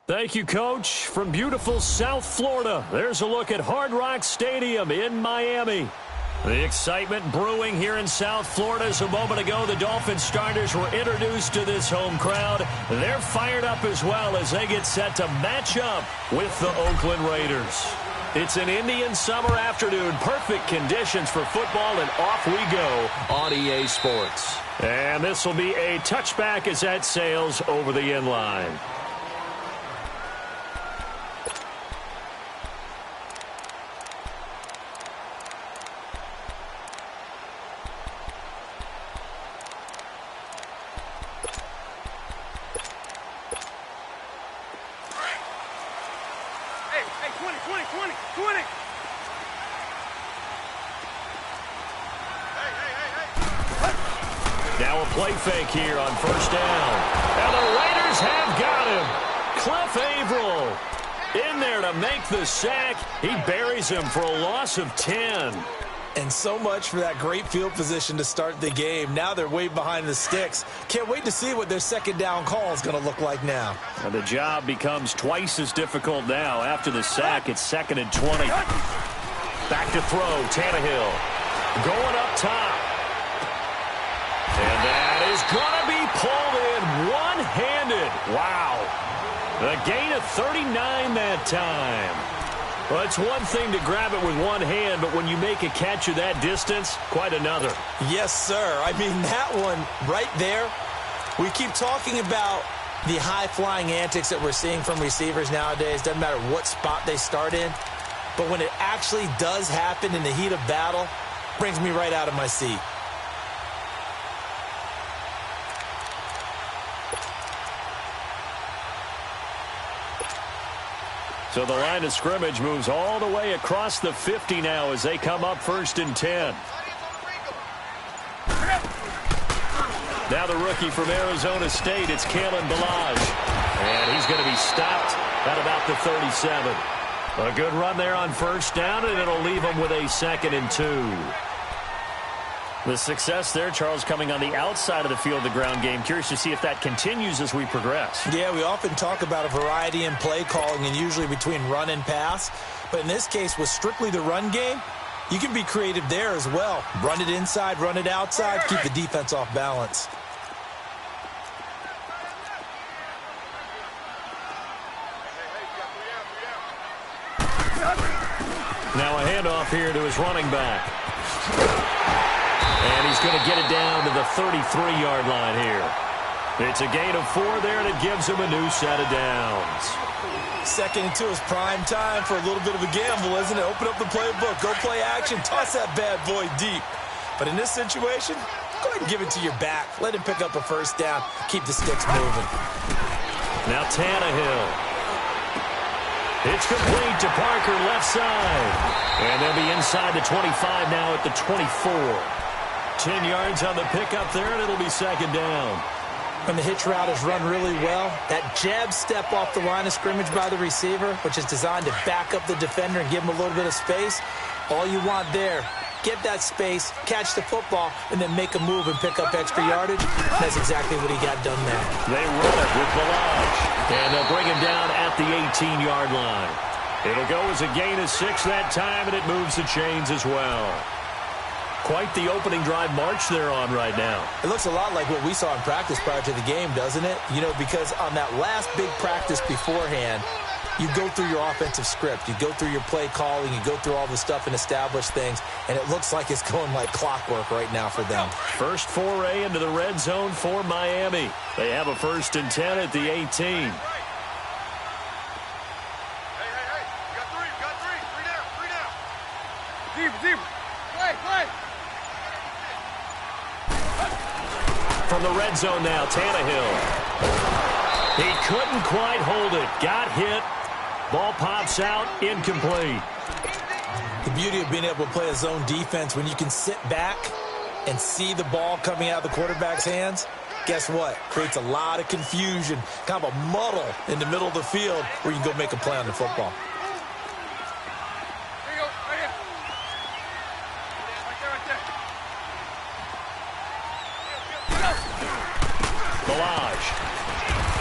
Thank you, Coach. From beautiful South Florida, there's a look at Hard Rock Stadium in Miami. The excitement brewing here in South Florida as a moment ago. The Dolphins starters were introduced to this home crowd. They're fired up as well as they get set to match up with the Oakland Raiders. It's an Indian summer afternoon. Perfect conditions for football, and off we go on EA Sports. And this will be a touchback as that sails over the end line. Now a play fake here on first down. And the Raiders have got him. Cliff Averill in there to make the sack. He buries him for a loss of 10. And so much for that great field position to start the game. Now they're way behind the sticks. Can't wait to see what their second down call is going to look like now. And the job becomes twice as difficult now. After the sack, it's 2nd and 20. Back to throw, Tannehill. Going up top. And that is going to be pulled in one-handed. Wow. The gain of 39 that time. Well, it's one thing to grab it with one hand, but when you make a catch of that distance, quite another. Yes, sir. I mean, that one right there, we keep talking about the high-flying antics that we're seeing from receivers nowadays. Doesn't matter what spot they start in. But when it actually does happen in the heat of battle, brings me right out of my seat. So the line of scrimmage moves all the way across the 50 now as they come up 1st and 10. Now the rookie from Arizona State, it's Kalen Ballage. And he's going to be stopped at about the 37. A good run there on first down, and it'll leave him with a 2nd and 2. The success there, Charles, coming on the outside of the field, the ground game. Curious to see if that continues as we progress. Yeah, we often talk about a variety in play calling and usually between run and pass. But in this case, with strictly the run game, you can be creative there as well. Run it inside, run it outside, keep the defense off balance. Now a handoff here to his running back. And he's going to get it down to the 33-yard line here. It's a gain of 4 there, and it gives him a new set of downs. 2nd and 2 is prime time for a little bit of a gamble, isn't it? Open up the playbook, go play action, toss that bad boy deep. But in this situation, go ahead and give it to your back. Let him pick up a first down. Keep the sticks moving. Now Tannehill. It's complete to Parker, left side. And they'll be inside the 25 now at the 24. 10 yards on the pickup there, and it'll be 2nd down. When the hitch route is run really well, that jab step off the line of scrimmage by the receiver, which is designed to back up the defender and give him a little bit of space, all you want there, get that space, catch the football, and then make a move and pick up extra yardage. That's exactly what he got done there. They run it with Ballage, and they'll bring him down at the 18-yard line. It'll go as a gain of 6 that time, and it moves the chains as well. Quite the opening drive march they're on right now. It looks a lot like what we saw in practice prior to the game, doesn't it? You know, because on that last big practice beforehand, you go through your offensive script. You go through your play calling. You go through all the stuff and establish things. And it looks like it's going like clockwork right now for them. First foray into the red zone for Miami. They have a 1st and 10 at the 18. From the red zone now, Tannehill. He couldn't quite hold it. Got hit. Ball pops out, incomplete. The beauty of being able to play a zone defense when you can sit back and see the ball coming out of the quarterback's hands, guess what? Creates a lot of confusion, kind of a muddle in the middle of the field where you can go make a play on the football.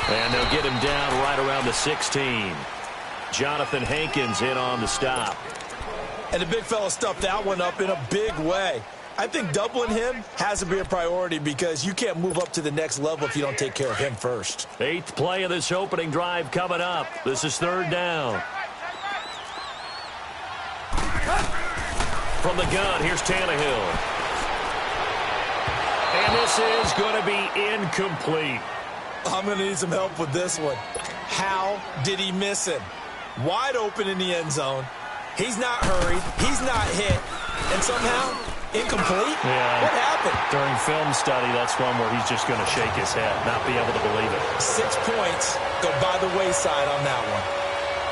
And they'll get him down right around the 16. Jonathan Hankins in on the stop. And the big fella stuffed that one up in a big way. I think doubling him has to be a priority because you can't move up to the next level if you don't take care of him first. 8th play of this opening drive coming up. This is 3rd down. From the gun, here's Tannehill. And this is going to be incomplete. I'm going to need some help with this one. How did he miss him? Wide open in the end zone. He's not hurried. He's not hit. And somehow, incomplete? Yeah. What happened? During film study, that's one where he's just going to shake his head, not be able to believe it. 6 points go by the wayside on that one.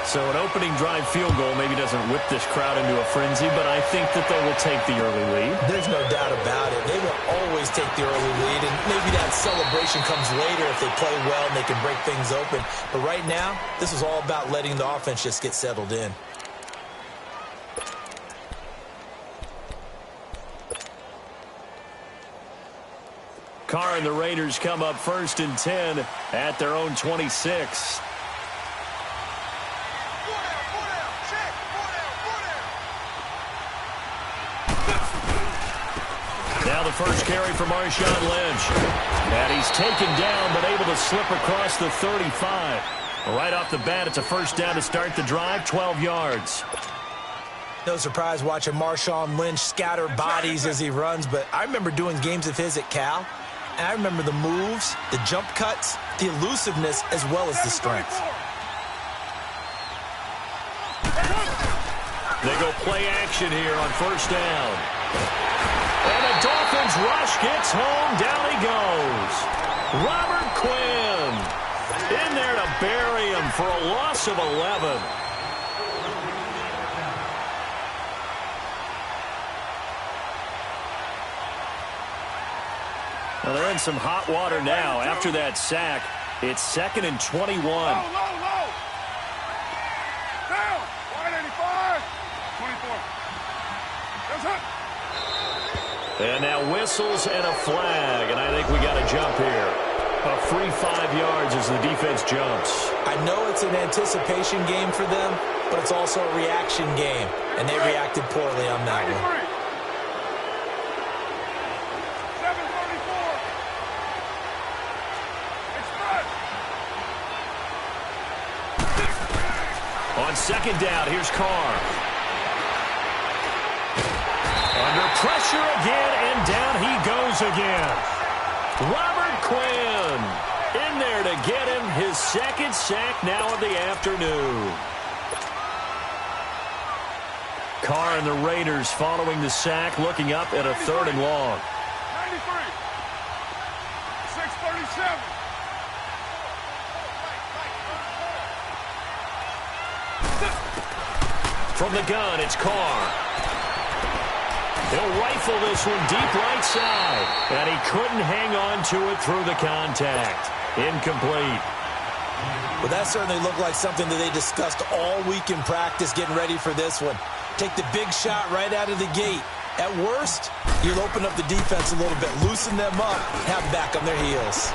So an opening drive field goal maybe doesn't whip this crowd into a frenzy, but I think that they will take the early lead. There's no doubt about it. They will always take the early lead, and maybe that celebration comes later if they play well and they can break things open. But right now, this is all about letting the offense just get settled in. Carr and the Raiders come up 1st and 10 at their own 26. Now the first carry for Marshawn Lynch. And he's taken down but able to slip across the 35. Right off the bat, it's a first down to start the drive, 12 yards. No surprise watching Marshawn Lynch scatter bodies as he runs, but I remember doing games of his at Cal, and I remember the moves, the jump cuts, the elusiveness, as well as the strength. They go play action here on first down. And the Dolphins rush gets home. Down he goes. Robert Quinn in there to bury him for a loss of 11. Well, they're in some hot water now. After that sack, it's 2nd and 21. Low. Down. Wide 85. 24. That's it. And now whistles and a flag, and I think we got a jump here. A free 5 yards as the defense jumps. I know it's an anticipation game for them, but it's also a reaction game, and they reacted poorly on that one. 734. On 2nd down, here's Carr. Under pressure again, and down he goes again. Robert Quinn in there to get him his 2nd sack now of the afternoon. Carr and the Raiders following the sack, looking up at a 3rd and long. 93. 637. From the gun, it's Carr. He'll rifle this one deep right side. And he couldn't hang on to it through the contact. Incomplete. Well, that certainly looked like something that they discussed all week in practice getting ready for this one. Take the big shot right out of the gate. At worst, you'll open up the defense a little bit, loosen them up, have them back on their heels.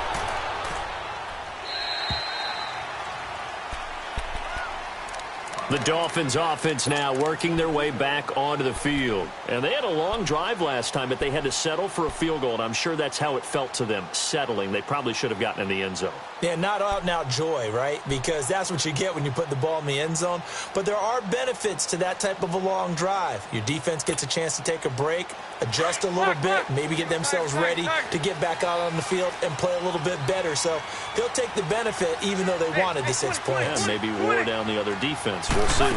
The Dolphins offense now working their way back onto the field. And they had a long drive last time, but they had to settle for a field goal, and I'm sure that's how it felt to them, settling. They probably should have gotten in the end zone. Yeah, not out-and-out joy, right? Because that's what you get when you put the ball in the end zone. But there are benefits to that type of a long drive. Your defense gets a chance to take a break, adjust a little bit, maybe get themselves ready to get back out on the field and play a little bit better. So they'll take the benefit even though they wanted the 6 points. And maybe wore down the other defense. We'll see.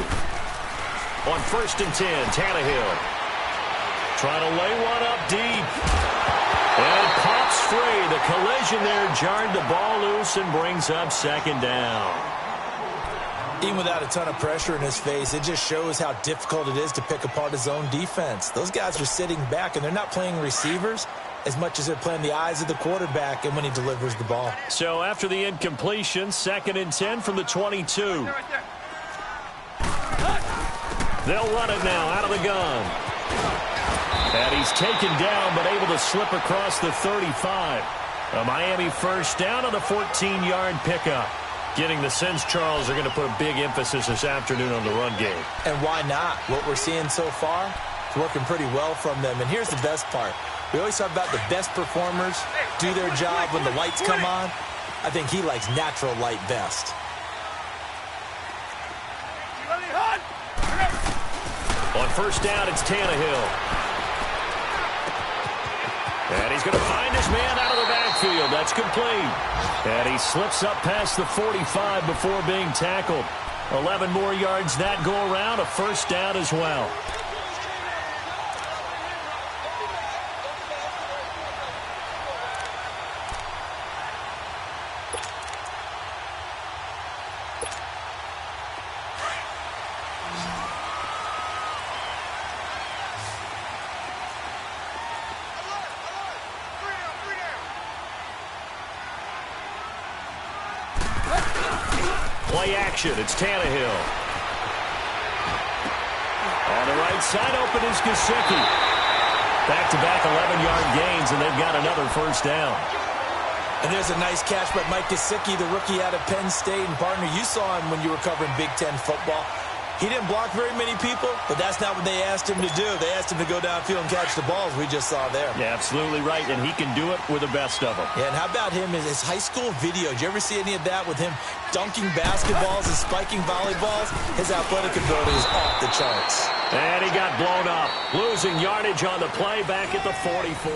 On 1st and 10, Tannehill trying to lay one up deep. And it pops free. The collision there jarred the ball loose and brings up 2nd down. Even without a ton of pressure in his face, it just shows how difficult it is to pick apart his own defense. Those guys are sitting back, and they're not playing receivers as much as they're playing the eyes of the quarterback and when he delivers the ball. So after the incompletion, 2nd and 10 from the 22. They'll run it now out of the gun. And he's taken down but able to slip across the 35. A Miami first down on the 14-yard pickup. Getting the sense, Charles, are going to put a big emphasis this afternoon on the run game. And why not? What we're seeing so far is working pretty well from them. And here's the best part. We always talk about the best performers do their job when the lights come on. I think he likes natural light best. On first down, it's Tannehill. And he's going to find his man out of the backfield. That's complete. And he slips up past the 45 before being tackled. 11 more yards that go around, a first down as well. Play action. It's Tannehill. On the right side, open is Gesicki. Back-to-back 11-yard gains, and they've got another first down. And there's a nice catch by Mike Gesicki, the rookie out of Penn State. And, partner, you saw him when you were covering Big Ten football. He didn't block very many people, but that's not what they asked him to do. They asked him to go downfield and catch the balls we just saw there. Yeah, absolutely right, and he can do it with the best of them. Yeah, and how about him in his high school video? Did you ever see any of that with him dunking basketballs and spiking volleyballs? His athletic ability is off the charts. And he got blown up, losing yardage on the play back at the 44.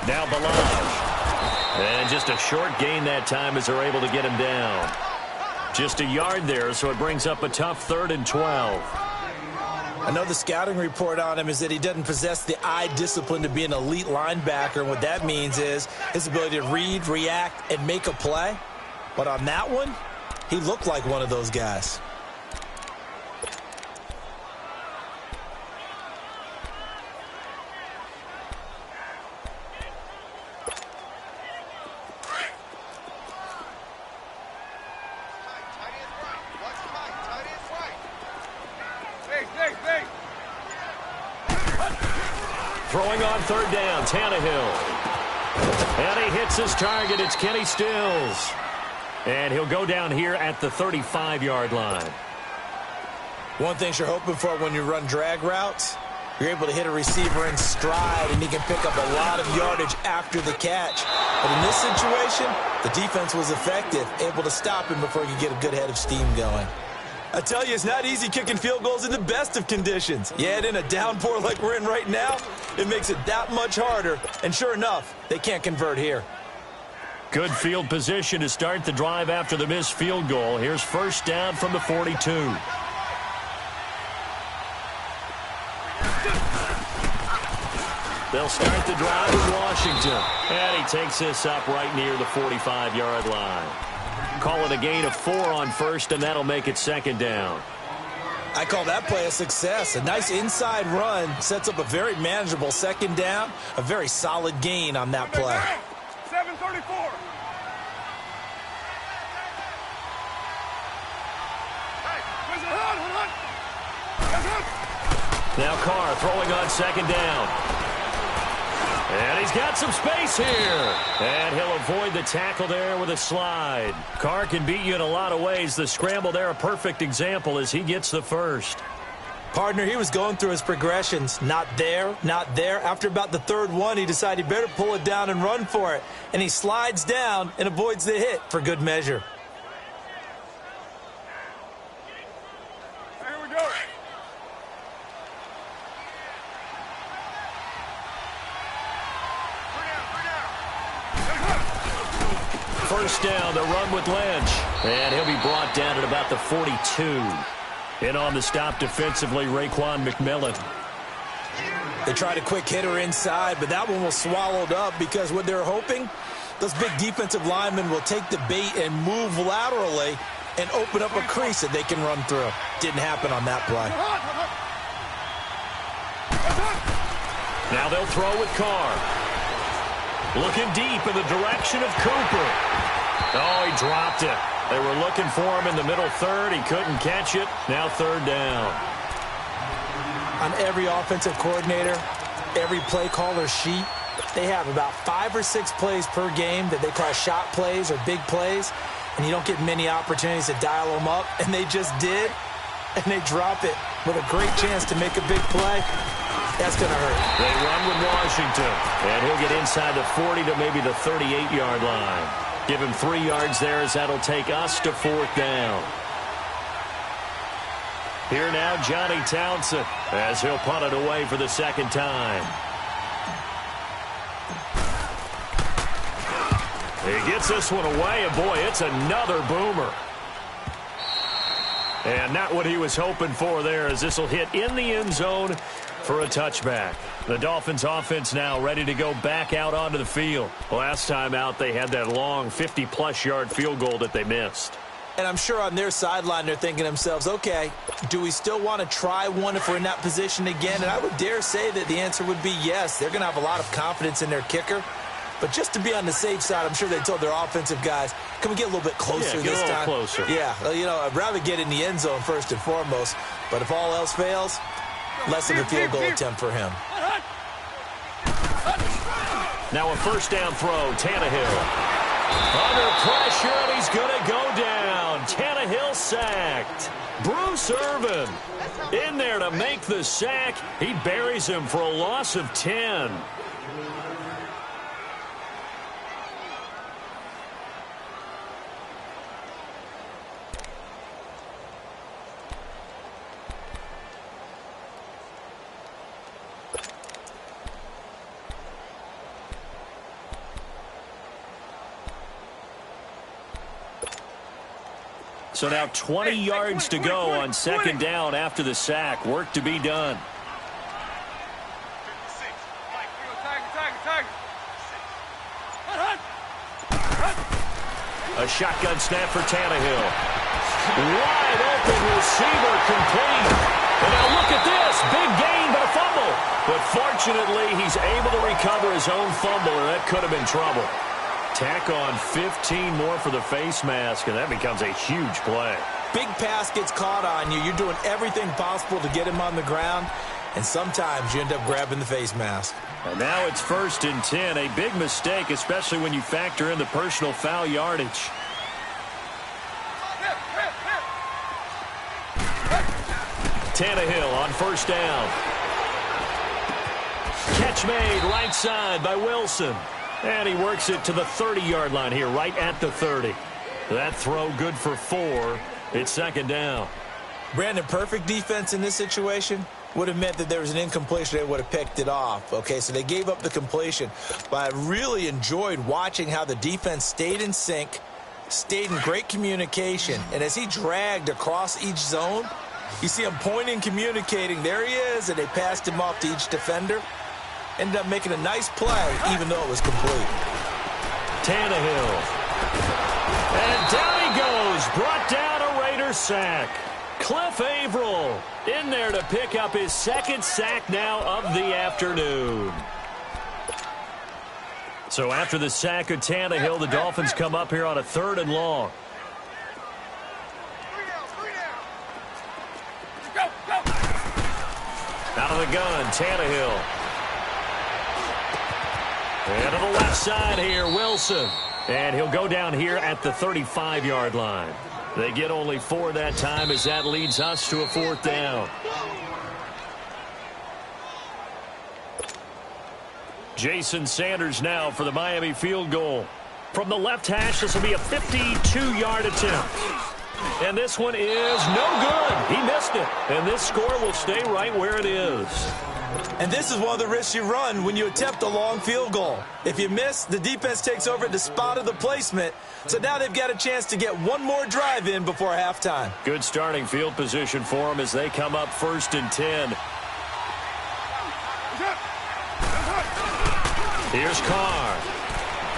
Now Ballage. And just a short gain that time as they're able to get him down. Just a yard there, so it brings up a tough 3rd and 12. I know the scouting report on him is that he doesn't possess the eye discipline to be an elite linebacker. And what that means is his ability to read, react, and make a play. But on that one, he looked like one of those guys. Throwing on 3rd down, Tannehill. And he hits his target. It's Kenny Stills. And he'll go down here at the 35-yard line. One thing you're hoping for when you run drag routes, you're able to hit a receiver in stride, and he can pick up a lot of yardage after the catch. But in this situation, the defense was effective, able to stop him before he could get a good head of steam going. I tell you, it's not easy kicking field goals in the best of conditions. You add in a downpour like we're in right now, it makes it that much harder. And sure enough, they can't convert here. Good field position to start the drive after the missed field goal. Here's first down from the 42. They'll start the drive in Washington. And he takes this up right near the 45-yard line. Call it a gain of 4 on first, and that'll make it 2nd down. I call that play a success. A nice inside run sets up a very manageable 2nd down. A very solid gain on that play. 7:34. Now Carr throwing on 2nd down. And he's got some space here. And he'll avoid the tackle there with a slide. Carr can beat you in a lot of ways. The scramble there, a perfect example as he gets the first. Partner, he was going through his progressions. Not there, not there. After about the 3rd one, he decided he better pull it down and run for it. And he slides down and avoids the hit for good measure. Here we go. First down, the run with Lynch. And he'll be brought down at about the 42. In on the stop defensively, Raekwon McMillan. They tried a quick hitter inside, but that one was swallowed up because what they're hoping, those big defensive linemen will take the bait and move laterally and open up a crease that they can run through. Didn't happen on that play. Now they'll throw with Carr. Looking deep in the direction of Cooper. Oh, he dropped it. They were looking for him in the middle third. He couldn't catch it. Now third down. On every offensive coordinator, every play caller sheet, they have about 5 or 6 plays per game that they call shot plays or big plays, and you don't get many opportunities to dial them up, and they just did, and they drop it with a great chance to make a big play. That's going to hurt. They run with Washington, and he'll get inside the 40 to maybe the 38-yard line. Give him 3 yards there as that'll take us to fourth down. Here now, Johnny Townsend, as he'll punt it away for the second time. He gets this one away, and boy, it's another boomer. And not what he was hoping for there, as this will hit in the end zone for a touchback. The Dolphins offense now ready to go back out onto the field. Last time out, they had that long 50-plus yard field goal that they missed. And I'm sure on their sideline they're thinking to themselves, okay, do we still want to try one if we're in that position again? And I would dare say that the answer would be yes. They're going to have a lot of confidence in their kicker. But just to be on the safe side, I'm sure they told their offensive guys, can we get a little bit closer this time? Closer. Yeah, you know, I'd rather get in the end zone first and foremost. But if all else fails, less of a field goal attempt for him. Now a first down throw, Tannehill. Under pressure, and he's going to go down. Tannehill sacked. Bruce Irvin in there to make the sack. He buries him for a loss of 10. So now 20 yards to go on second down after the sack. Work to be done. A shotgun snap for Tannehill. Wide open receiver complete. And now look at this. Big gain, but a fumble. But fortunately, he's able to recover his own fumble, or that could have been trouble. Tack on 15 more for the face mask, and that becomes a huge play. Big pass gets caught on you. You're doing everything possible to get him on the ground, and sometimes you end up grabbing the face mask. And now it's 1st and 10. A big mistake, especially when you factor in the personal foul yardage. Tannehill on first down. Catch made right side by Wilson. And he works it to the 30-yard line here, right at the 30. That throw good for 4. It's second down. Brandon, perfect defense in this situation would have meant that there was an incompletion. They would have picked it off. Okay, so they gave up the completion. But I really enjoyed watching how the defense stayed in sync, stayed in great communication. And as he dragged across each zone, you see him pointing, communicating. There he is, and they passed him off to each defender. Ended up making a nice play, even though it was complete. Tannehill. And down he goes. Brought down a Raider sack. Cliff Averill in there to pick up his second sack now of the afternoon. So after the sack of Tannehill, the Dolphins come up here on a 3rd and long. Out of the gun, Tannehill. And to the left side here, Wilson. And he'll go down here at the 35-yard line. They get only 4 that time as that leads us to a 4th down. Jason Sanders now for the Miami field goal. From the left hash, this will be a 52-yard attempt. And this one is no good. He missed it. And this score will stay right where it is. And this is one of the risks you run when you attempt a long field goal. If you miss, the defense takes over at the spot of the placement. So now they've got a chance to get one more drive in before halftime. Good starting field position for them as they come up 1st and 10. Here's Carr.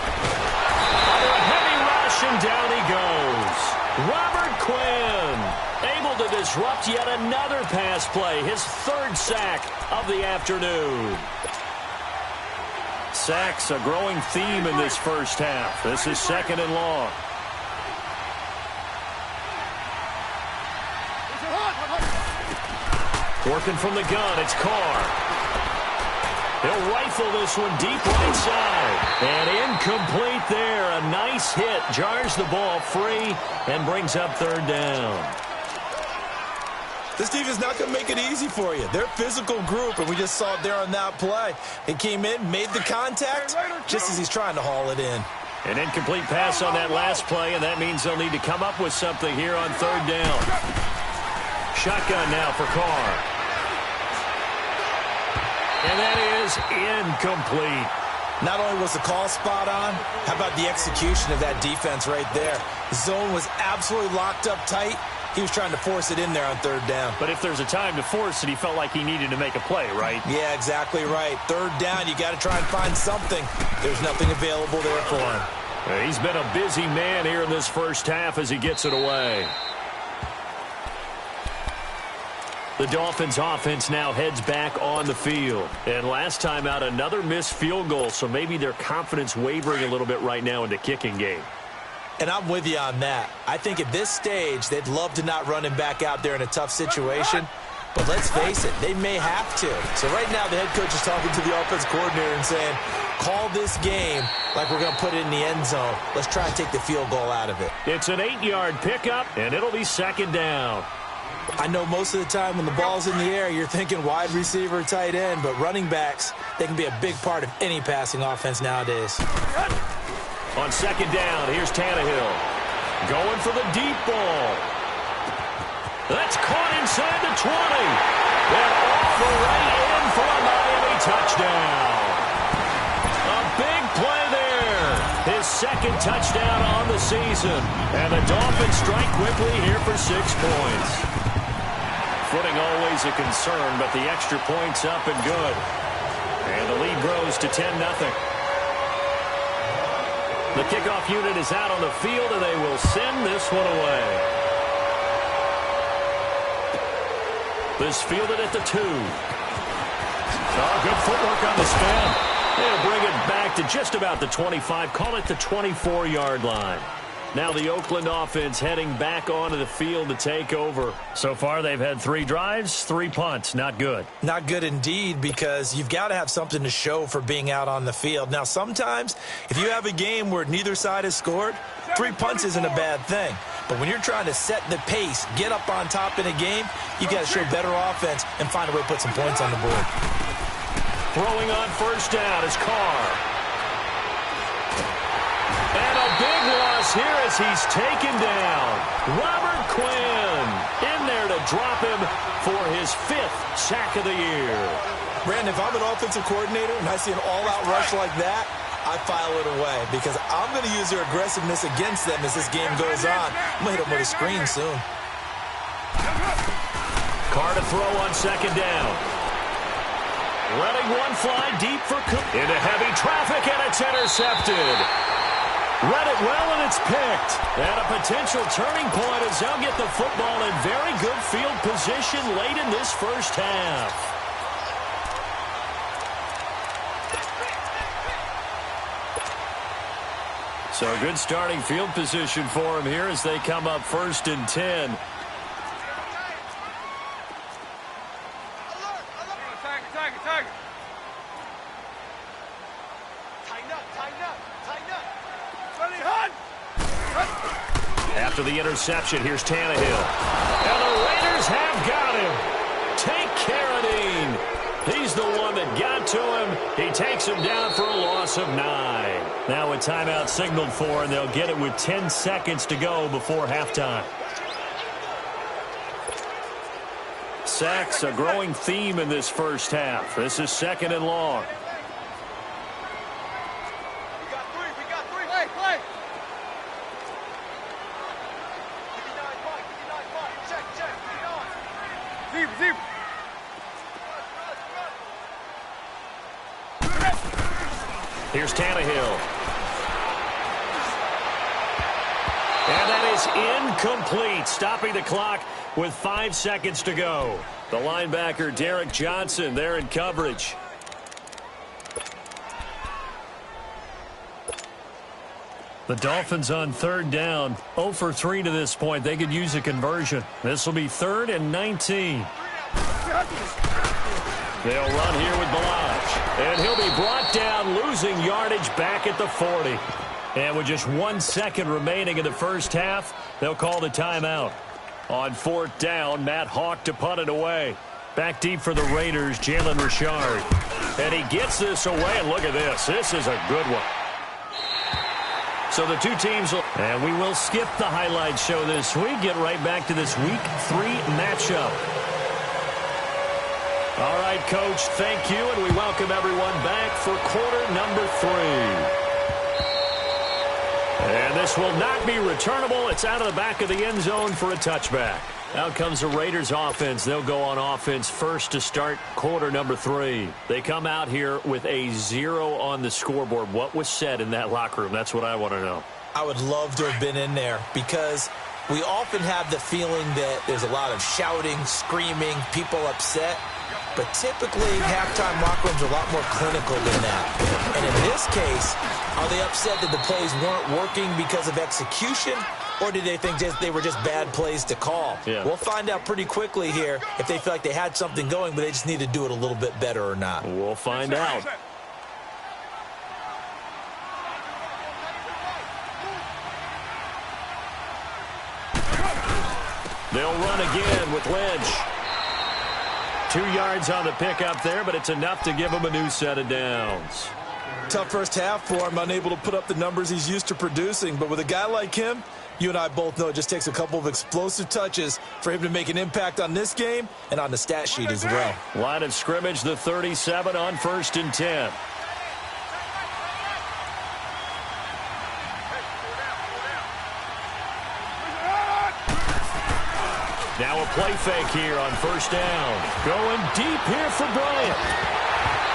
Under a heavy rush, and down he goes. Robert Quinn able to disrupt yet another pass play, his third sack of the afternoon. Sacks a growing theme in this first half. This is 2nd and long. Working from the gun, it's Carr. He'll rifle this one deep right side. And incomplete there. A nice hit. Jars the ball free and brings up 3rd down. This defense is not going to make it easy for you. They're a physical group, and we just saw it there on that play. He came in, made the contact, just as he's trying to haul it in. An incomplete pass on that last play, and that means they'll need to come up with something here on 3rd down. Shotgun now for Carr. And that is incomplete. Not only was the call spot on, how about the execution of that defense right there? The zone was absolutely locked up tight. He was trying to force it in there on 3rd down. But if there's a time to force it, he felt like he needed to make a play, right? Yeah, exactly right. 3rd down, you got to try and find something. There's nothing available there for him. He's been a busy man here in this first half as he gets it away. The Dolphins offense now heads back on the field. And last time out, another missed field goal, so maybe their confidence wavering a little bit right now in the kicking game. And I'm with you on that. I think at this stage, they'd love to not run him back out there in a tough situation. But let's face it, they may have to. So right now, the head coach is talking to the offense coordinator and saying, call this game like we're going to put it in the end zone. Let's try and take the field goal out of it. It's an 8-yard pickup, and it'll be 2nd down. I know most of the time when the ball's in the air, you're thinking wide receiver, tight end, but running backs, they can be a big part of any passing offense nowadays. On 2nd down, here's Tannehill. Going for the deep ball. That's caught inside the 20. And off the right in for a Miami touchdown. A big play there. His 2nd touchdown on the season. And the Dolphins strike quickly here for 6 points. Footing always a concern, but the extra point's up and good. And the lead grows to 10-0. The kickoff unit is out on the field, and they will send this one away. This fielded at the 2. Oh, good footwork on the spin. They'll bring it back to just about the 25. Call it the 24-yard line. Now the Oakland offense heading back onto the field to take over. So far, they've had 3 drives, 3 punts. Not good. Not good indeed, because you've got to have something to show for being out on the field. Now, sometimes, if you have a game where neither side has scored, 3 punts isn't a bad thing. But when you're trying to set the pace, get up on top in a game, you've got to show better offense and find a way to put some points on the board. Throwing on 1st down is Carr. And a big loss here as he's taken down. Robert Quinn in there to drop him for his 5th sack of the year. Brandon, if I'm an offensive coordinator and I see an all-out rush like that, I file it away because I'm going to use their aggressiveness against them as this game goes on. I'm going to hit them with a screen soon. Carr to throw on 2nd down. Letting one fly deep for Cook. Into heavy traffic, and it's intercepted. Read it well, and it's picked. And a potential turning point as they'll get the football in very good field position late in this first half. So a good starting field position for him here as they come up 1st and 10. After the interception, here's Tannehill. And the Raiders have got him. Take Carradine. He's the one that got to him. He takes him down for a loss of 9. Now a timeout signaled for, and they'll get it with 10 seconds to go before halftime. Sacks, a growing theme in this first half. This is 2nd and long. Here's Tannehill. And that is incomplete, stopping the clock with 5 seconds to go. The linebacker, Derek Johnson, there in coverage. The Dolphins on third down, 0 for 3 to this point. They could use a conversion. This will be 3rd and 19. They'll run here with Ballage. And he'll be brought down, losing yardage back at the 40. And with just 1 second remaining in the first half, they'll call the timeout. On 4th down, Matt Hawk to punt it away. Back deep for the Raiders, Jalen Richard. And he gets this away, and look at this. This is a good one. So the two teams, and we will skip the highlight show this week. Get right back to this Week 3 matchup. All right, Coach, thank you, and we welcome everyone back for quarter number 3. And this will not be returnable. It's out of the back of the end zone for a touchback. Out comes the Raiders offense. They'll go on offense first to start quarter number 3. They come out here with a 0 on the scoreboard. What was said in that locker room? That's what I want to know. I would love to have been in there because we often have the feeling that there's a lot of shouting, screaming, people upset. But typically, halftime locker rooms are a lot more clinical than that. And in this case, are they upset that the plays weren't working because of execution? Or did they think they were just bad plays to call? Yeah. We'll find out pretty quickly here if they feel like they had something going, but they just need to do it a little bit better or not. We'll find out. They'll run again with Lynch. 2 yards on the pickup there, but it's enough to give him a new set of downs. Tough first half for him, unable to put up the numbers he's used to producing. But with a guy like him, you and I both know it just takes a couple of explosive touches for him to make an impact on this game and on the stat sheet as well. Line of scrimmage, the 37 on 1st and 10. Now a play fake here on 1st down. Going deep here for Bryant.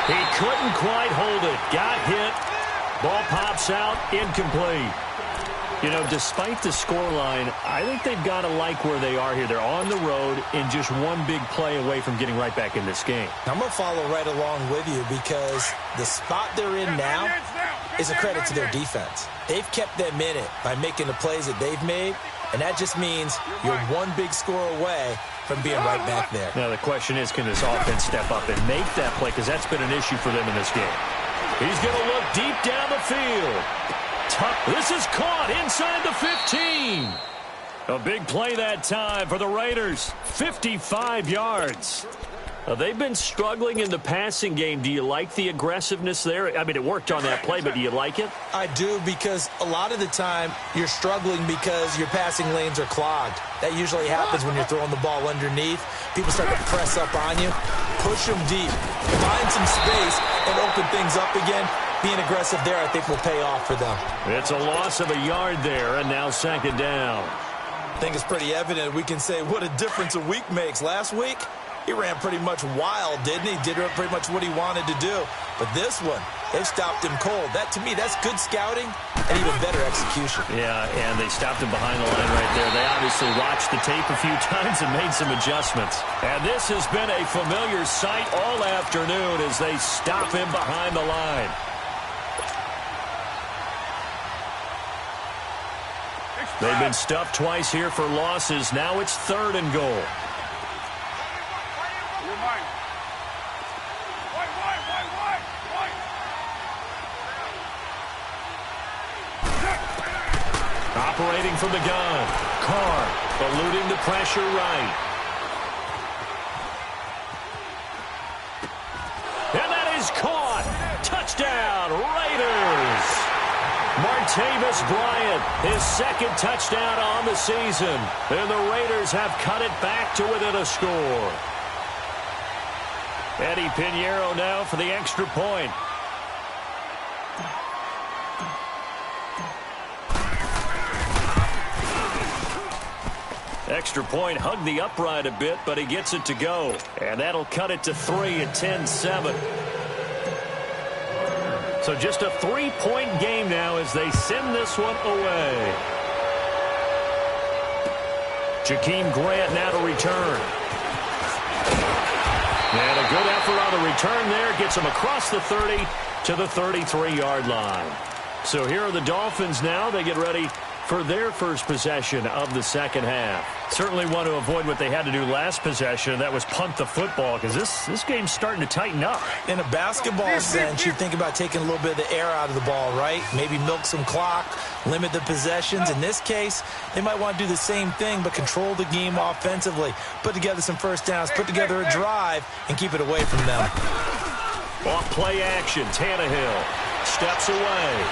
He couldn't quite hold it. Got hit. Ball pops out. Incomplete. You know, despite the scoreline, I think they've got to like where they are here. They're on the road and just one big play away from getting right back in this game. I'm going to follow right along with you because the spot they're in now is a credit to their defense. They've kept them in it by making the plays that they've made, and that just means you're one big score away from being right back there. Now the question is, can this offense step up and make that play? Because that's been an issue for them in this game. He's going to look deep down the field. This is caught inside the 15. A big play that time for the Raiders. 55 yards. They've been struggling in the passing game. Do you like the aggressiveness there? I mean, it worked on that play, but do you like it? I do, because a lot of the time you're struggling because your passing lanes are clogged. That usually happens when you're throwing the ball underneath. People start to press up on you. Push them deep. Find some space and open things up again. Being aggressive there, I think, will pay off for them. It's a loss of a yard there, and now 2nd down. I think it's pretty evident. We can say what a difference a week makes. Last week, he ran pretty much wild, didn't he? Did pretty much what he wanted to do. But this one, they've stopped him cold. That, to me, that's good scouting and even better execution. Yeah, and they stopped him behind the line right there. They obviously watched the tape a few times and made some adjustments. And this has been a familiar sight all afternoon as they stop him behind the line. They've been stuffed twice here for losses. Now it's 3rd and goal. Operating from the gun. Carr eluding the pressure right. And that is caught. Touchdown, Raiders. Martavis Bryant, his 2nd touchdown on the season. And the Raiders have cut it back to within a score. Eddie Pinheiro now for the extra point. Extra point, hugged the upright a bit, but he gets it to go. And that'll cut it to 3 at 10-7. So just a 3-point game now as they send this one away. Jakeem Grant now to return. And a good effort on the return there. Gets him across the 30 to the 33-yard line. So here are the Dolphins now. They get ready for their first possession of the second half. Certainly want to avoid what they had to do last possession. That was punt the football, because this game's starting to tighten up. In a basketball sense, you think about taking a little bit of the air out of the ball, right? Maybe milk some clock, limit the possessions. In this case, they might want to do the same thing, but control the game offensively. Put together some first downs, put together a drive, and keep it away from them. Off play action, Tannehill steps away.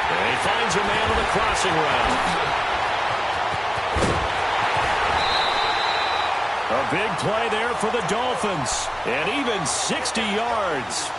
And he finds a man on the crossing route. A big play there for the Dolphins. And even 60 yards.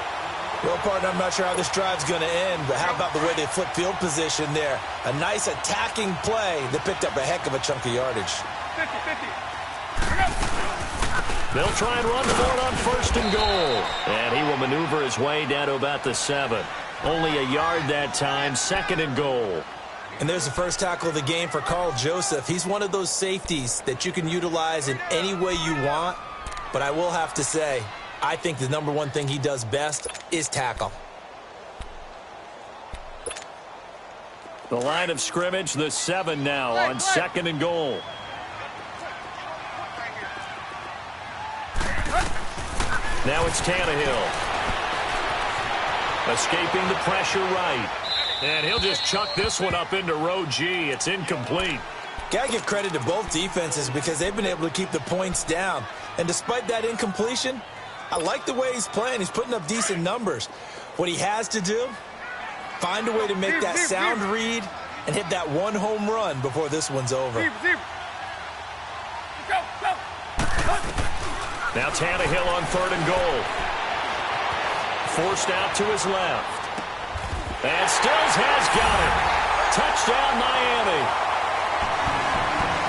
Well, partner, I'm not sure how this drive's going to end, but how about the way they flip field position there? A nice attacking play that picked up a heck of a chunk of yardage. 50-50. They'll try and run for it on first and goal. And he will maneuver his way down to about the 7. Only a yard that time, second and goal. And there's the first tackle of the game for Carl Joseph. He's one of those safeties that you can utilize in any way you want. But I will have to say, I think the number one thing he does best is tackle. The line of scrimmage, the 7 now on second and goal. Now it's Tannehill. Escaping the pressure right. And he'll just chuck this one up into row G. It's incomplete. Got to give credit to both defenses because they've been able to keep the points down. And despite that incompletion, I like the way he's playing. He's putting up decent numbers. What he has to do, find a way to make that sound read and hit that one home run before this one's over. Now Tannehill on third and goal. Forced out to his left. And Stills has got it. Touchdown, Miami.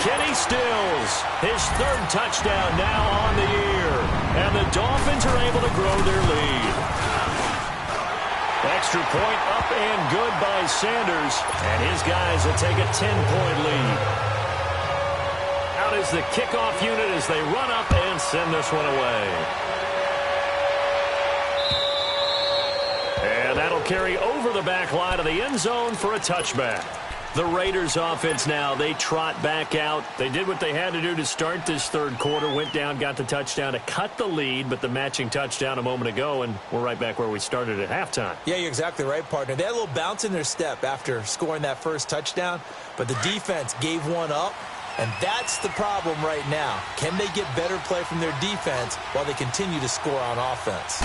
Kenny Stills, his third touchdown now on the year. And the Dolphins are able to grow their lead. Extra point up and good by Sanders. And his guys will take a 10-point lead. Out is the kickoff unit as they run up and send this one away. And that'll carry over the back line of the end zone for a touchback. The Raiders offense now, they trot back out. They did what they had to do to start this third quarter. Went down, got the touchdown to cut the lead, but the matching touchdown a moment ago, and we're right back where we started at halftime. Yeah, you're exactly right, partner. They had a little bounce in their step after scoring that first touchdown, but the defense gave one up, and that's the problem right now. Can they get better play from their defense while they continue to score on offense?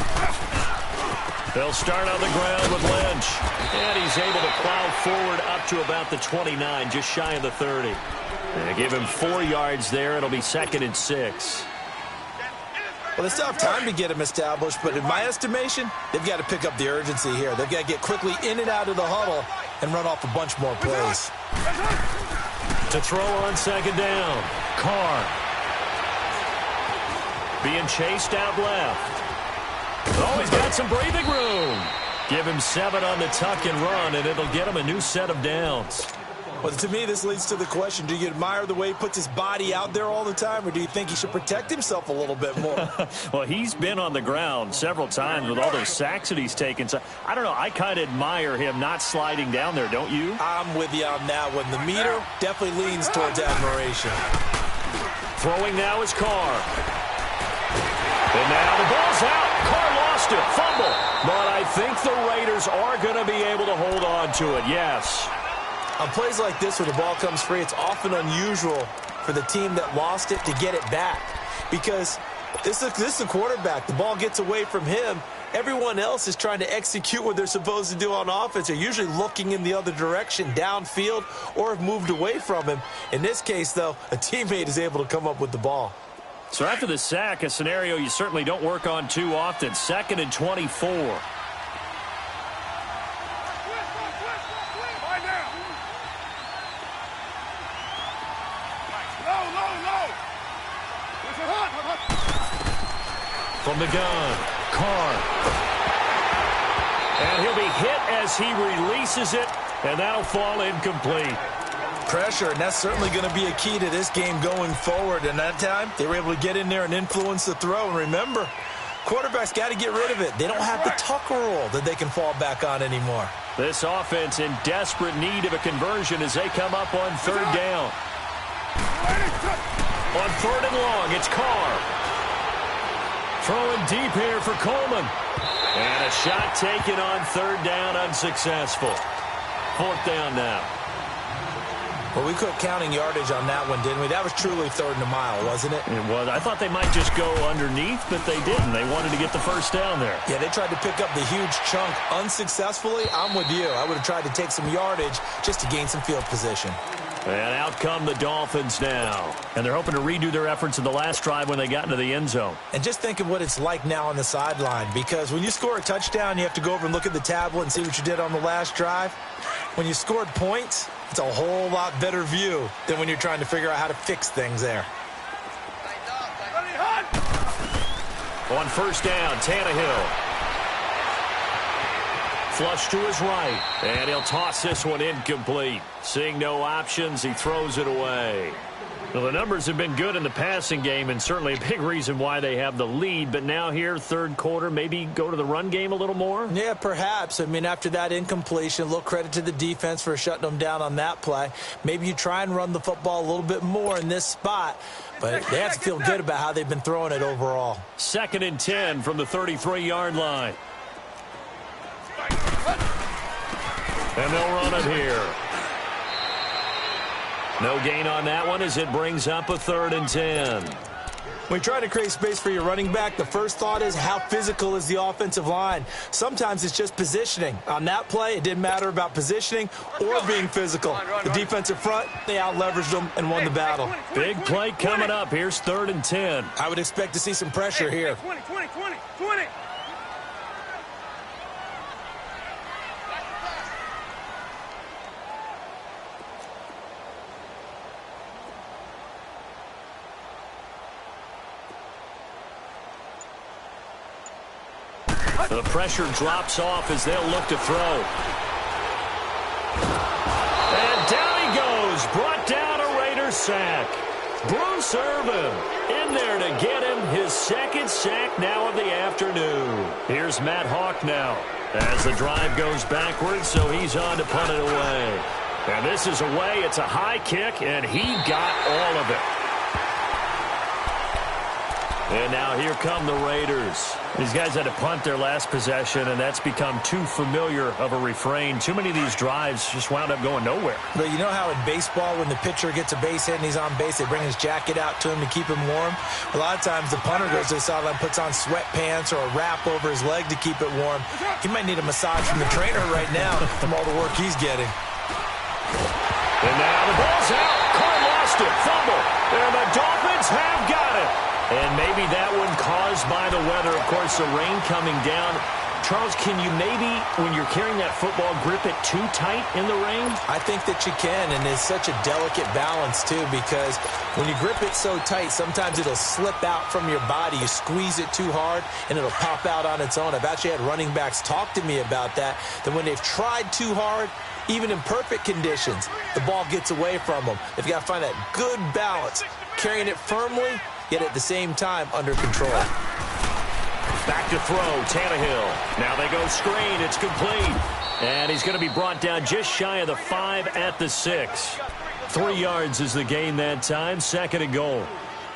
They'll start on the ground with Lynch. And he's able to plow forward up to about the 29, just shy of the 30. And they give him 4 yards there. It'll be second and 6. Well, they still have time to get him established, but in my estimation, they've got to pick up the urgency here. They've got to get quickly in and out of the huddle and run off a bunch more plays. To throw on second down, Carr. Being chased out left. Oh, he's got some breathing room. Give him 7 on the tuck and run, and it'll get him a new set of downs. Well, to me, this leads to the question, do you admire the way he puts his body out there all the time, or do you think he should protect himself a little bit more? Well, he's been on the ground several times with all those sacks that he's taken. So, I don't know, I kind of admire him not sliding down there, don't you? I'm with you on that one. The meter definitely leans towards admiration. Throwing now is Carr. And now the ball's out. Carr lost it. Fumble. But I think the Raiders are going to be able to hold on to it, yes. On plays like this where the ball comes free, it's often unusual for the team that lost it to get it back. Because this is a quarterback. The ball gets away from him. Everyone else is trying to execute what they're supposed to do on offense. They're usually looking in the other direction, downfield, or have moved away from him. In this case, though, a teammate is able to come up with the ball. So after the sack, a scenario you certainly don't work on too often. Second and 24. Low, low. From the gun, Carr. And he'll be hit as he releases it, and that'll fall incomplete. Pressure, and that's certainly going to be a key to this game going forward. And that time, they were able to get in there and influence the throw. And remember, quarterbacks got to get rid of it. They don't have the Tucker rule that they can fall back on anymore. This offense in desperate need of a conversion as they come up on third down. On third and long, it's Carr. Throwing deep here for Coleman. And a shot taken on third down, unsuccessful. Fourth down now. Well, we quit counting yardage on that one, didn't we? That was truly third and a mile, wasn't it? It was. I thought they might just go underneath, but they didn't. They wanted to get the first down there. Yeah, they tried to pick up the huge chunk unsuccessfully. I'm with you. I would have tried to take some yardage just to gain some field position. And out come the Dolphins now. And they're hoping to redo their efforts in the last drive when they got into the end zone. And just think of what it's like now on the sideline, because when you score a touchdown, you have to go over and look at the tablet and see what you did on the last drive. When you scored points, it's a whole lot better view than when you're trying to figure out how to fix things there. On first down, Tannehill. Flush to his right, and he'll toss this one incomplete. Seeing no options, he throws it away. Well, the numbers have been good in the passing game, and certainly a big reason why they have the lead. But now here, third quarter, maybe go to the run game a little more? Yeah, perhaps. I mean, after that incompletion, a little credit to the defense for shutting them down on that play. Maybe you try and run the football a little bit more in this spot. But they have to feel good about how they've been throwing it overall. 2nd and 10 from the 33-yard line. And they'll run it here. No gain on that one as it brings up a 3rd and 10. When you try to create space for your running back, the first thought is how physical is the offensive line. Sometimes it's just positioning. On that play, it didn't matter about positioning or being physical. The defensive front, they out-leveraged them and won the battle. Big play coming up. Here's 3rd and 10. I would expect to see some pressure here. 20. The pressure drops off as they'll look to throw. And down he goes. Brought down a Raiders sack. Bruce Irvin in there to get him his 2nd sack now of the afternoon. Here's Matt Hawk now as the drive goes backwards, so he's on to punt it away. And this is away. It's a high kick, and he got all of it. And now here come the Raiders. These guys had to punt their last possession, and that's become too familiar of a refrain. Too many of these drives just wound up going nowhere. But you know how in baseball, when the pitcher gets a base hit and he's on base, they bring his jacket out to him to keep him warm? A lot of times the punter goes to the sideline, puts on sweatpants or a wrap over his leg to keep it warm. He might need a massage from the trainer right now from all the work he's getting. And now the ball's out. Carr lost it. Fumble. And the Dolphins have got it. And maybe that one caused by the weather. Of course, the rain coming down. Charles, can you maybe, when you're carrying that football, grip it too tight in the rain? I think that you can, and it's such a delicate balance, too, because when you grip it so tight, sometimes it'll slip out from your body. You squeeze it too hard, and it'll pop out on its own. I've actually had running backs talk to me about that when they've tried too hard, even in perfect conditions, the ball gets away from them. They've got to find that good balance, carrying it firmly, yet at the same time under control. Back to throw, Tannehill. Now they go screen. It's complete. And he's going to be brought down just shy of the 5 at the 6. 3 yards is the gain that time. 2nd and goal.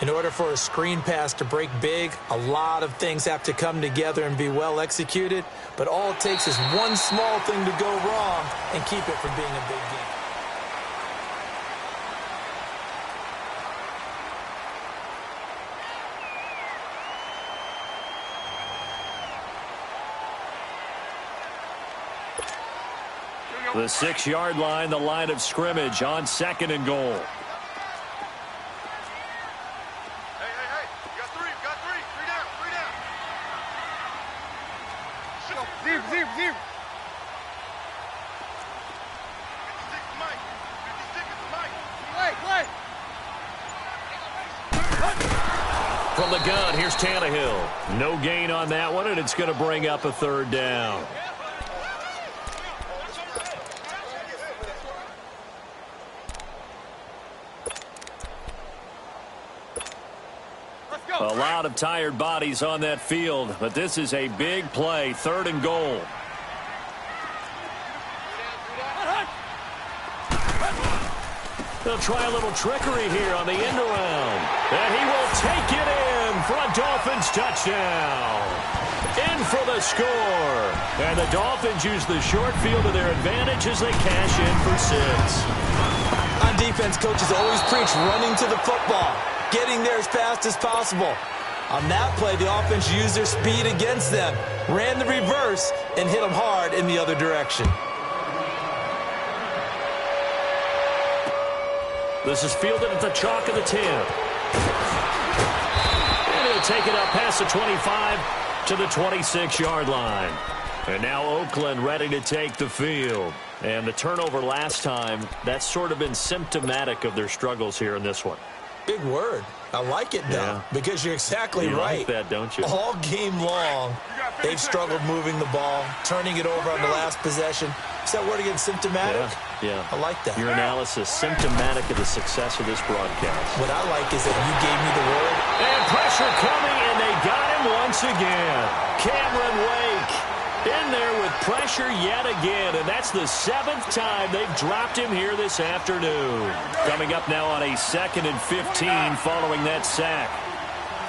In order for a screen pass to break big, a lot of things have to come together and be well executed. But all it takes is one small thing to go wrong and keep it from being a big game. The 6-yard line, the line of scrimmage on 2nd and goal. Hey. You got three. Three down. Zero. 56 Mike. 56 is Mike. Play. From the gun, here's Tannehill. No gain on that one, and it's going to bring up a 3rd down. A lot of tired bodies on that field, but this is a big play, 3rd and goal. They'll try a little trickery here on the end around. And he will take it in for a Dolphins touchdown. In for the score. And the Dolphins use the short field to their advantage as they cash in for 6. On defense, coaches always preach running to the football, getting there as fast as possible. On that play, the offense used their speed against them, ran the reverse, and hit them hard in the other direction. This is fielded at the chalk of the 10. And he'll take it up past the 25 to the 26-yard line. And now Oakland ready to take the field. And the turnover last time, that's sort of been symptomatic of their struggles here in this one. Big word. I like it, though, because you're exactly right. You like that, don't you? All game long, they've struggled moving the ball, turning it over on the last possession. Is that word again, symptomatic? Yeah. I like that. Your analysis, symptomatic of the success of this broadcast. What I like is that you gave me the word. And pressure coming, and they got him once again. Cameron Wake in there with pressure yet again, and that's the 7th time they've dropped him here this afternoon. Coming up now on a 2nd and 15 following that sack.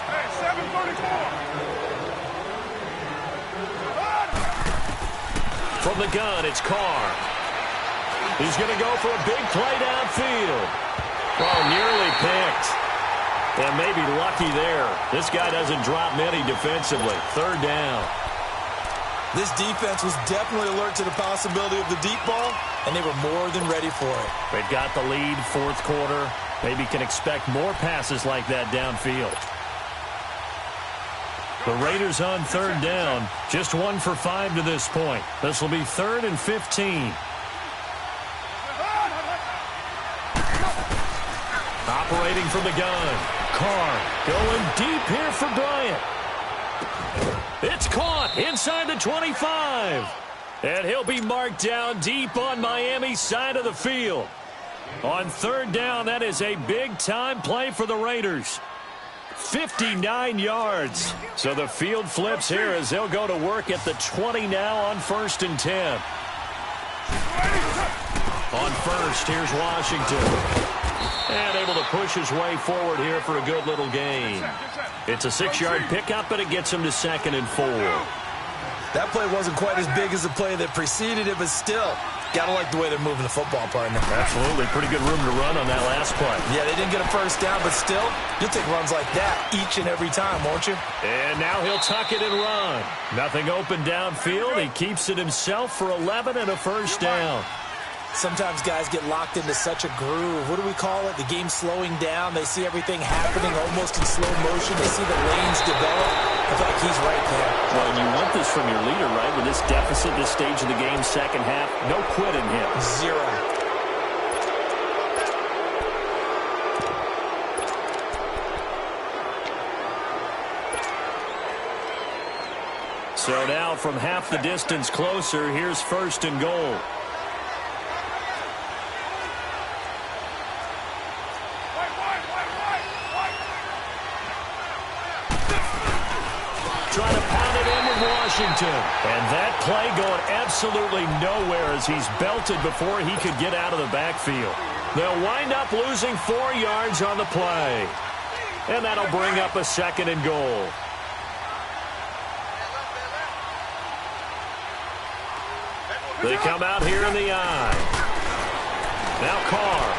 Hey, 7:34. From the gun, it's Carr. He's going to go for a big play downfield. Oh, nearly picked. And maybe lucky there. This guy doesn't drop many defensively. 3rd down. This defense was definitely alert to the possibility of the deep ball, and they were more than ready for it. They've got the lead, 4th quarter. Maybe can expect more passes like that downfield. The Raiders on 3rd down, just 1 for 5 to this point. This will be 3rd and 15. Operating from the gun. Carr going deep here for Bryant. It's caught inside the 25. And he'll be marked down deep on Miami's side of the field. On 3rd down, that is a big-time play for the Raiders. 59 yards. So the field flips here as they'll go to work at the 20 now on 1st and 10. On 1st, here's Washington. And able to push his way forward here for a good little gain. It's a 6-yard pickup, but it gets him to 2nd and 4. That play wasn't quite as big as the play that preceded it, but still, gotta like the way they're moving the football, partner. Absolutely. Pretty good room to run on that last play. Yeah, they didn't get a 1st down, but still, you'll take runs like that each and every time, won't you? And now he'll tuck it and run. Nothing open downfield. He keeps it himself for 11 and a 1st down. Sometimes guys get locked into such a groove. What do we call it? The game's slowing down. They see everything happening almost in slow motion. They see the lanes develop. I feel like he's right there. Well, and you want this from your leader, right? With this deficit, this stage of the game, 2nd half, no quitting him. 0. So now from half the distance closer, here's 1st and goal. Trying to pound it in with Washington. And that play going absolutely nowhere as he's belted before he could get out of the backfield. They'll wind up losing 4 yards on the play. And that'll bring up a 2nd and goal. They come out here in the eye. Now Carr.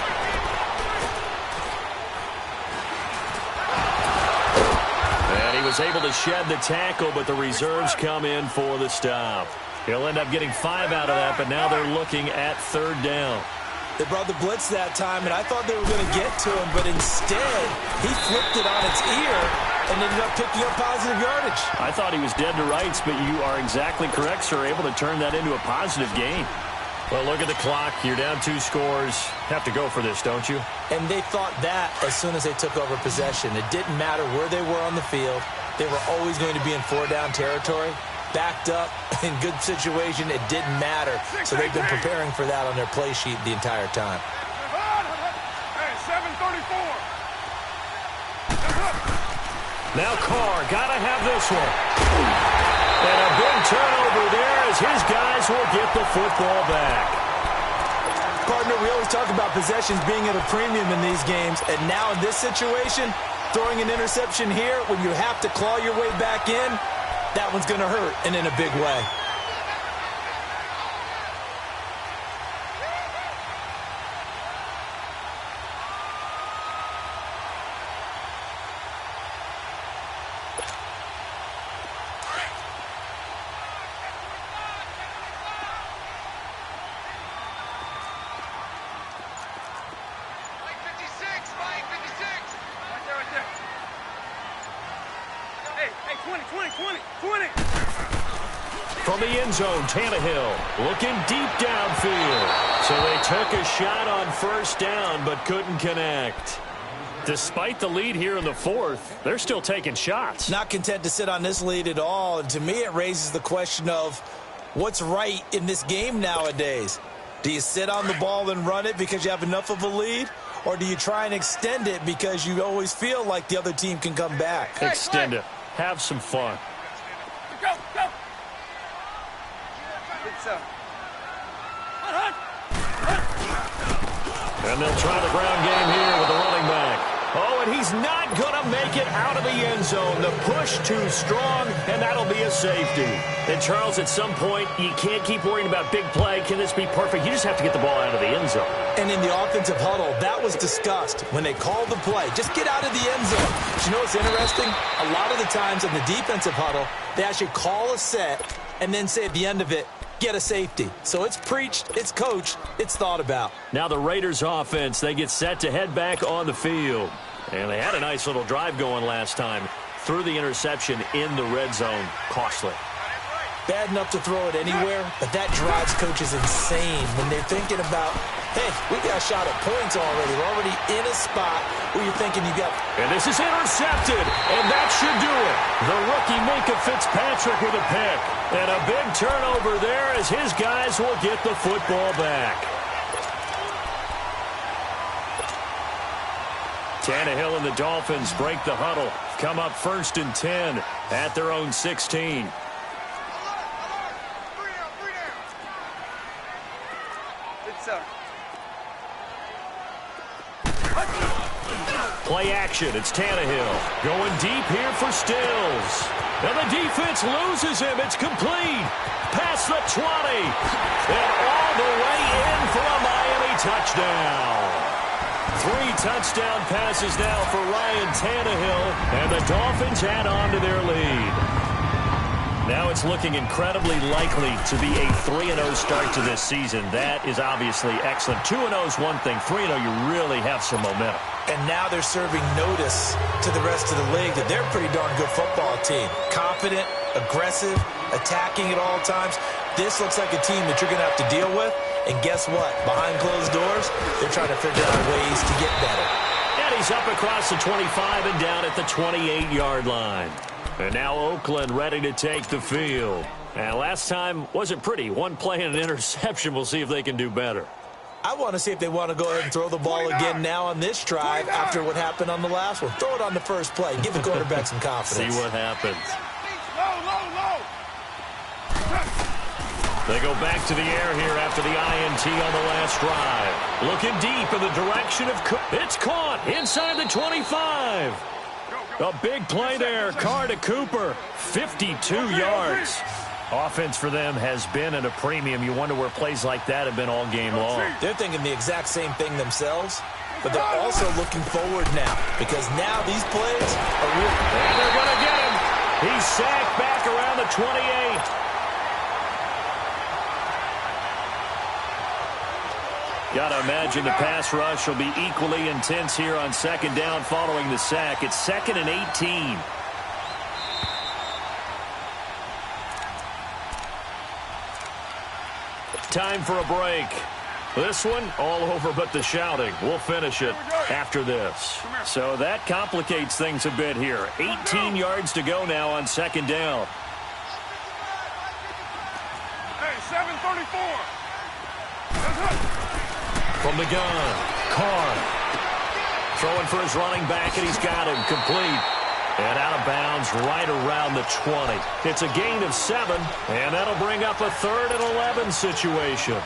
He was able to shed the tackle, but the reserves come in for the stop. He'll end up getting 5 out of that, but now they're looking at 3rd down. They brought the blitz that time, and I thought they were going to get to him, but instead, he flipped it on its ear and ended up picking up positive yardage. I thought he was dead to rights, but you are exactly correct, sir, able to turn that into a positive gain. Well, look at the clock. You're down 2 scores. Have to go for this, don't you? And they thought that as soon as they took over possession. It didn't matter where they were on the field. They were always going to be in 4-down territory. Backed up, in good situation, it didn't matter. So they've been preparing for that on their play sheet the entire time. Hey, 7:34. Now Carr, got to have this one. And a big turnover there as his guys will get the football back. Partner, we always talk about possessions being at a premium in these games, and now in this situation, throwing an interception here when you have to claw your way back in, that one's going to hurt, and in a big way. From the end zone, Tannehill looking deep downfield. So they took a shot on first down but couldn't connect. Despite the lead here in the fourth, they're still taking shots. Not content to sit on this lead at all. And to me, it raises the question of what's right in this game nowadays. Do you sit on the ball and run it because you have enough of a lead? Or do you try and extend it because you always feel like the other team can come back? Extend it. Have some fun. Go, go. And they'll try the ground game here with the running back. Oh, and he's not going to make it out of the end zone. The push too strong, and that'll be a safety. And, Charles, at some point, you can't keep worrying about big play. Can this be perfect? You just have to get the ball out of the end zone. And in the offensive huddle, that was discussed when they called the play. Just get out of the end zone. But you know what's interesting? A lot of the times in the defensive huddle, they actually call a set and then say at the end of it, get a safety. So it's preached, it's coached, it's thought about. Now the Raiders offense, they get set to head back on the field. And they had a nice little drive going last time. Threw the interception in the red zone. Costly. Bad enough to throw it anywhere, but that drives coaches insane when they're thinking about, hey, we got a shot at points already. We're already in a spot where you're thinking you got... And this is intercepted, and that should do it. The rookie Minkah Fitzpatrick with a pick. And a big turnover there as his guys will get the football back. Tannehill and the Dolphins break the huddle. Come up 1st and 10 at their own 16. Play action. It's Tannehill going deep here for Stills. And the defense loses him. It's complete. Past the 20. And all the way in for a Miami touchdown. 3 touchdown passes now for Ryan Tannehill. And the Dolphins add on to their lead. Now it's looking incredibly likely to be a 3-0 start to this season. That is obviously excellent. 2-0 is one thing. 3-0, you really have some momentum. And now they're serving notice to the rest of the league that they're a pretty darn good football team. Confident, aggressive, attacking at all times. This looks like a team that you're going to have to deal with. And guess what? Behind closed doors, they're trying to figure out ways to get better. And he's up across the 25 and down at the 28-yard line. And now Oakland ready to take the field. And last time wasn't pretty. One play and an interception. We'll see if they can do better. I want to see if they want to go ahead and throw the ball again now on this drive after what happened on the last one. Throw it on the first play. Give the quarterback some confidence. See what happens. Low. They go back to the air here after the INT on the last drive. Looking deep in the direction of Cook. It's caught inside the 25. A big play there. Carr to Cooper. 52 yards. Offense for them has been at a premium. You wonder where plays like that have been all game long. They're thinking the exact same thing themselves, but they're also looking forward now because now these plays are real. And they're going to get him. He's sacked back around the 28. Got to imagine the pass rush will be equally intense here on 2nd down following the sack. It's 2nd and 18. Time for a break. This one, all over but the shouting. We'll finish it after this. So that complicates things a bit here. 18 yards to go now on 2nd down. Hey, 7:34. From the gun, Carr. Throwing for his running back, and he's got him complete. And out of bounds right around the 20. It's a gain of 7, and that'll bring up a 3rd and 11 situation.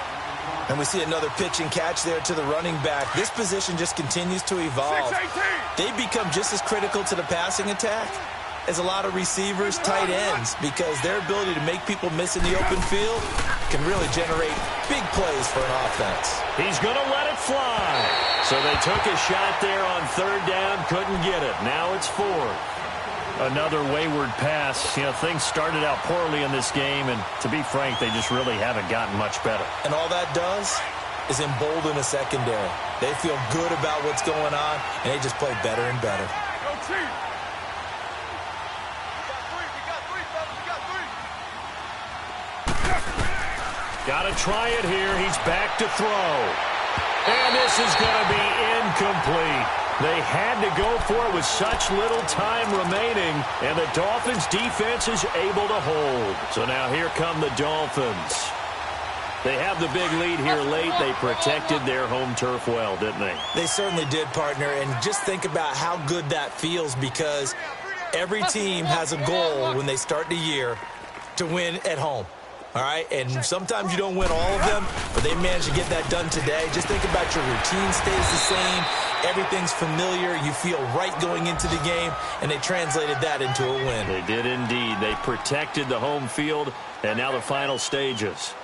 And we see another pitch and catch there to the running back. This position just continues to evolve. They become just as critical to the passing attack as a lot of receivers, tight ends, because their ability to make people miss in the open field can really generate big plays for an offense. He's going to let it fly. So they took a shot there on 3rd down, couldn't get it. Now it's 4th. Another wayward pass. You know, things started out poorly in this game, and to be frank, they just really haven't gotten much better. And all that does is embolden a secondary. They feel good about what's going on, and they just play better and better. Got to try it here. He's back to throw. And this is going to be incomplete. They had to go for it with such little time remaining, and the Dolphins' defense is able to hold. So now here come the Dolphins. They have the big lead here late. They protected their home turf well, didn't they? They certainly did, partner, and just think about how good that feels, because every team has a goal when they start the year to win at home. All right, and sometimes you don't win all of them, but they managed to get that done today. Just think about your routine stays the same. Everything's familiar. You feel right going into the game, and they translated that into a win. They did indeed. They protected the home field, and now the final stages.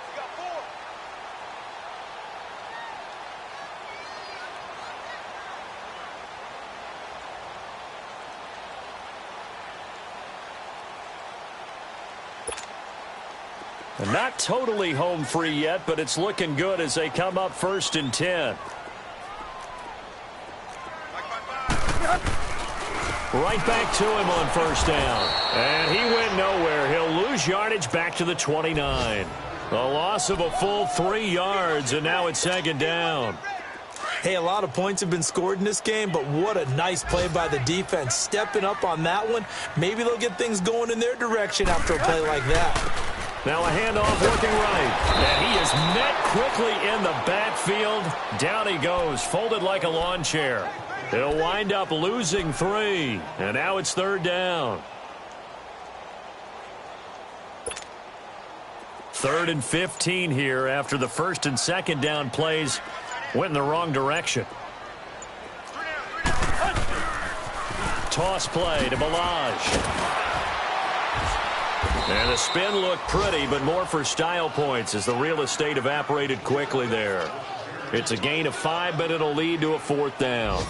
Not totally home free yet, but it's looking good as they come up 1st and 10. Right back to him on 1st down. And he went nowhere. He'll lose yardage back to the 29. A loss of a full 3 yards, and now it's 2nd down. Hey, a lot of points have been scored in this game, but what a nice play by the defense. Stepping up on that one, maybe they'll get things going in their direction after a play like that. Now a handoff looking right. And he is met quickly in the backfield. Down he goes, folded like a lawn chair. He'll wind up losing 3. And now it's 3rd down. 3rd and 15 here after the 1st and 2nd down plays went in the wrong direction. Toss play to Ballage. And the spin looked pretty, but more for style points as the real estate evaporated quickly there. It's a gain of 5, but it'll lead to a 4th down.